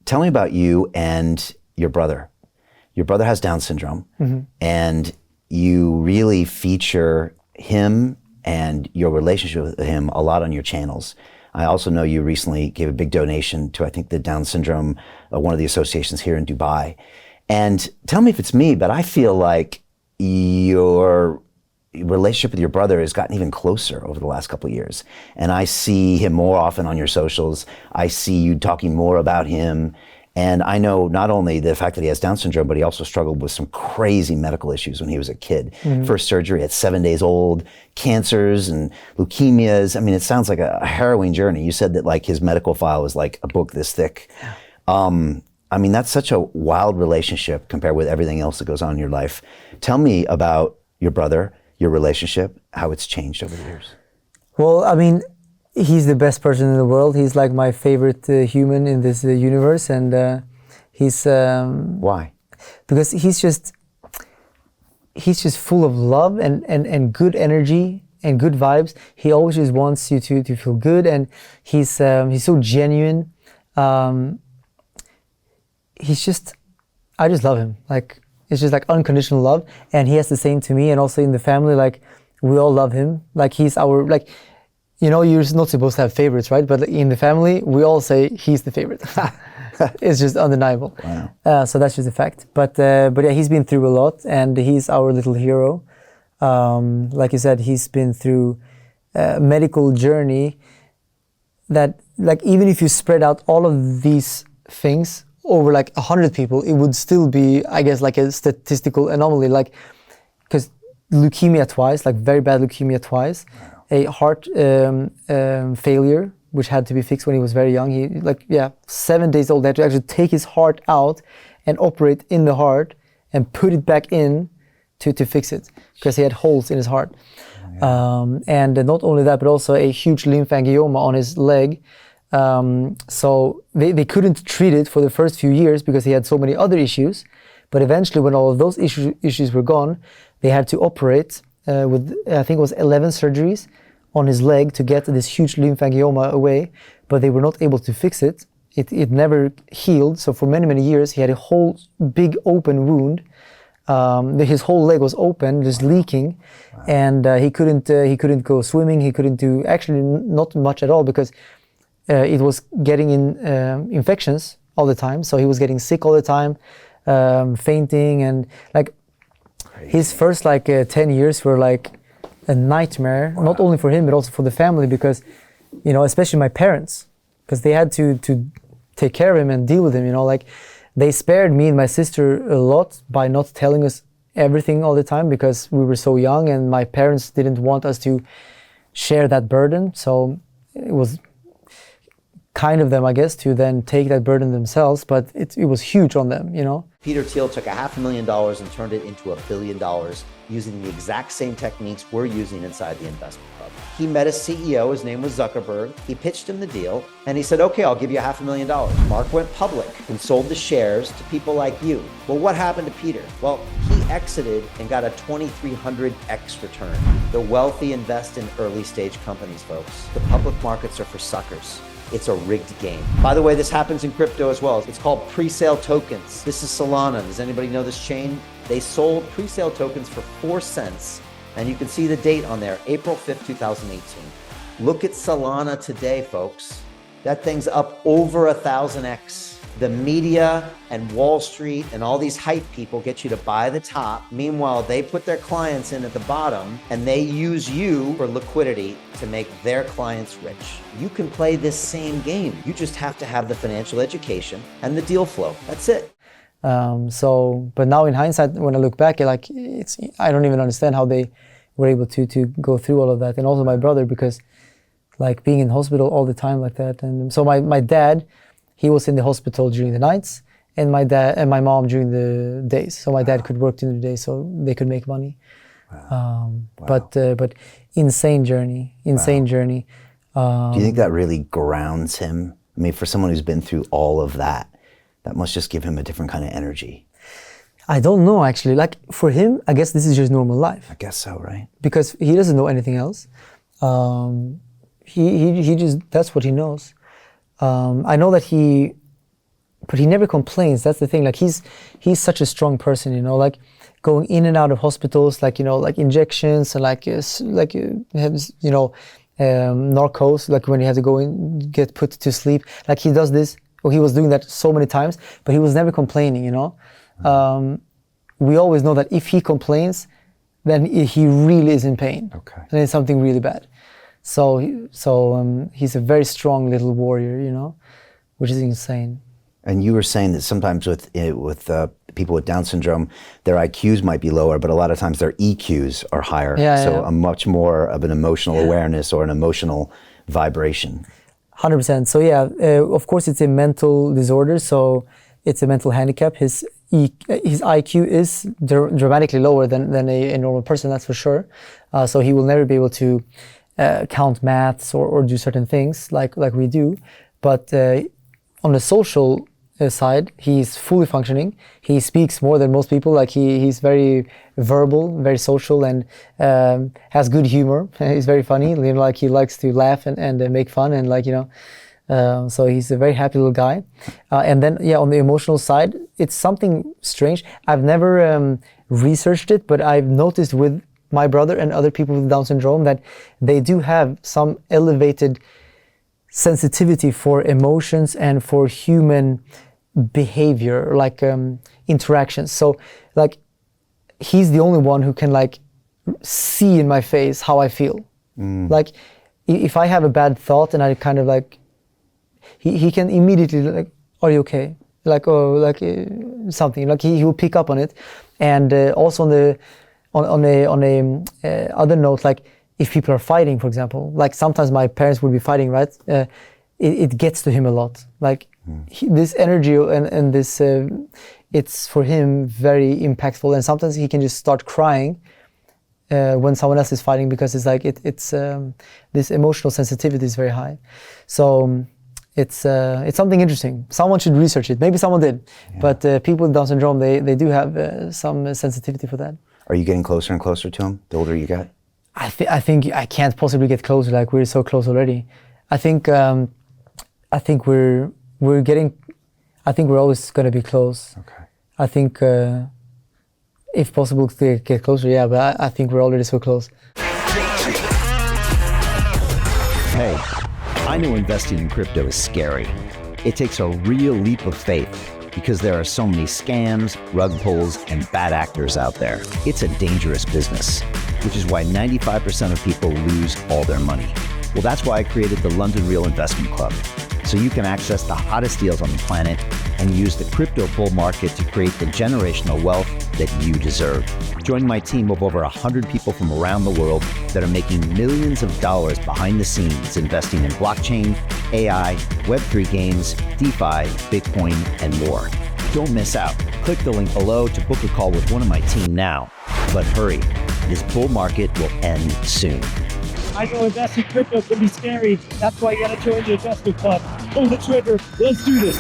tell me about you and your brother. Your brother has Down syndrome, and you really feature him and your relationship with him a lot on your channels. I also know you recently gave a big donation to, I think, the Down syndrome, one of the associations here in Dubai. And tell me if it's me, but I feel like your relationship with your brother has gotten even closer over the last couple of years. And I see him more often on your socials. I see you talking more about him. And I know not only the fact that he has Down syndrome, but he also struggled with some crazy medical issues when he was a kid. First surgery at 7 days old, cancers and leukemias. I mean, it sounds like a harrowing journey. You said that like his medical file was like a book this thick. I mean, that's such a wild relationship compared with everything else that goes on in your life. Tell me about your brother, your relationship, how it's changed over the years. Well, I mean, he's the best person in the world. He's like my favorite human in this universe, and he's Why? Because he's just full of love and good energy and good vibes. He always just wants you to feel good, and he's so genuine. I just love him. Like, it's just like unconditional love, and he has the same to me, and also in the family, like we all love him. Like he's our, like, you know, you're not supposed to have favorites, right? But in the family, we all say he's the favorite. It's just undeniable. Wow. So that's just a fact. But yeah, he's been through a lot, and he's our little hero. Like you said, he's been through a medical journey that, like, even if you spread out all of these things over like 100 people, it would still be, I guess, like a statistical anomaly. Like, because leukemia twice, like very bad leukemia twice. Wow. A heart failure, which had to be fixed when he was very young. He, like, 7 days old, they had to actually take his heart out and operate in the heart and put it back in to fix it, because he had holes in his heart. And not only that, but also a huge lymphangioma on his leg. So they couldn't treat it for the first few years because he had so many other issues. But eventually, when all of those issues were gone, they had to operate with, I think it was 11 surgeries on his leg to get this huge lymphangioma away, but they were not able to fix it. It never healed. So for many, many years, he had a whole big open wound. His whole leg was open, just leaking. Wow. And he couldn't go swimming. He couldn't do actually not much at all, because it was getting in infections all the time. So he was getting sick all the time, fainting, and like his first 10 years were like a nightmare. Wow. Not only for him, but also for the family, because, you know, especially my parents, because they had to take care of him and deal with him, you know, like they spared me and my sister a lot by not telling us everything all the time, because we were so young and my parents didn't want us to share that burden. So it was kind of them, I guess, to then take that burden themselves, but it was huge on them, you know. Peter Thiel took $500,000 and turned it into $1 billion using the exact same techniques we're using inside the investment club. He met a CEO, his name was Zuckerberg. He pitched him the deal and he said, okay, I'll give you $500,000. Mark went public and sold the shares to people like you. Well, what happened to Peter? Well, he exited and got a 2,300x return. The wealthy invest in early stage companies, folks. The public markets are for suckers. It's a rigged game. By the way, this happens in crypto as well. It's called pre-sale tokens. This is Solana. Does anybody know this chain? They sold pre-sale tokens for 4 cents. And you can see the date on there, April 5th, 2018. Look at Solana today, folks. That thing's up over 1,000x. The media and Wall Street and all these hype people get you to buy the top. Meanwhile, they put their clients in at the bottom and they use you for liquidity to make their clients rich. You can play this same game. You just have to have the financial education and the deal flow. That's it. But now in hindsight, when I look back, I don't even understand how they were able to go through all of that. And also my brother, because like being in hospital all the time like that. And so my dad, he was in the hospital during the nights, and my dad and my mom during the days. So my dad could work during the day, so they could make money. Wow. But insane journey. Do you think that really grounds him? I mean, for someone who's been through all of that, that must just give him a different kind of energy. I don't know, actually. Like for him, I guess this is just normal life. I guess so, right? Because he doesn't know anything else. He just, that's what he knows. I know that he but he never complains. That's the thing. Like he's such a strong person, you know, like going in and out of hospitals, like, you know, like injections and narcos, like when he had to go in, get put to sleep. Like he does this, or he was doing that so many times, but he was never complaining, you know. We always know that if he complains, then he really is in pain. Okay. And it's something really bad. So he's a very strong little warrior, you know, which is insane. And you were saying that sometimes with people with Down syndrome, their IQs might be lower, but a lot of times their EQs are higher. So a much more of an emotional awareness or an emotional vibration. 100%. So of course it's a mental disorder. So it's a mental handicap. His IQ is dramatically lower than a normal person, that's for sure. So he will never be able to count maths or do certain things like we do. But on the social side, he's fully functioning. He speaks more than most people. Like he's very verbal, very social, and has good humor. He's very funny. You know, like he likes to laugh and make fun, and like, you know. So he's a very happy little guy. And then, on the emotional side, it's something strange. I've never researched it, but I've noticed with my brother and other people with Down syndrome that they do have some elevated sensitivity for emotions and for human behavior, like interactions. So, like, he's the only one who can, like, see in my face how I feel. Like, if I have a bad thought and I kind of, like, he can immediately, like, are you okay? Like, oh, like something. Like he will pick up on it, and also on a other note, like if people are fighting, for example, like sometimes my parents would be fighting, right? It gets to him a lot. Like this energy and this, it's for him very impactful, and sometimes he can just start crying when someone else is fighting because it's like it's this emotional sensitivity is very high. So. It's something interesting. Someone should research it. Maybe someone did, but people with Down syndrome, they do have some sensitivity for that. Are you getting closer and closer to him the older you get? I think I can't possibly get closer. Like we're so close already. I think we're getting. I think we're always going to be close. Okay. I think if possible to get closer, but I think we're already so close. Hey. I know investing in crypto is scary. It takes a real leap of faith because there are so many scams, rug pulls, and bad actors out there. It's a dangerous business, which is why 95% of people lose all their money. Well, that's why I created the London Real Investment Club, so you can access the hottest deals on the planet and use the crypto bull market to create the generational wealth that you deserve. Join my team of over 100 people from around the world that are making millions of dollars behind the scenes investing in blockchain, AI, Web3 games, DeFi, Bitcoin, and more. Don't miss out. Click the link below to book a call with one of my team now. But hurry, this bull market will end soon. I know investing in crypto can be scary. That's why you gotta join the investment club. Pull the trigger. Let's do this.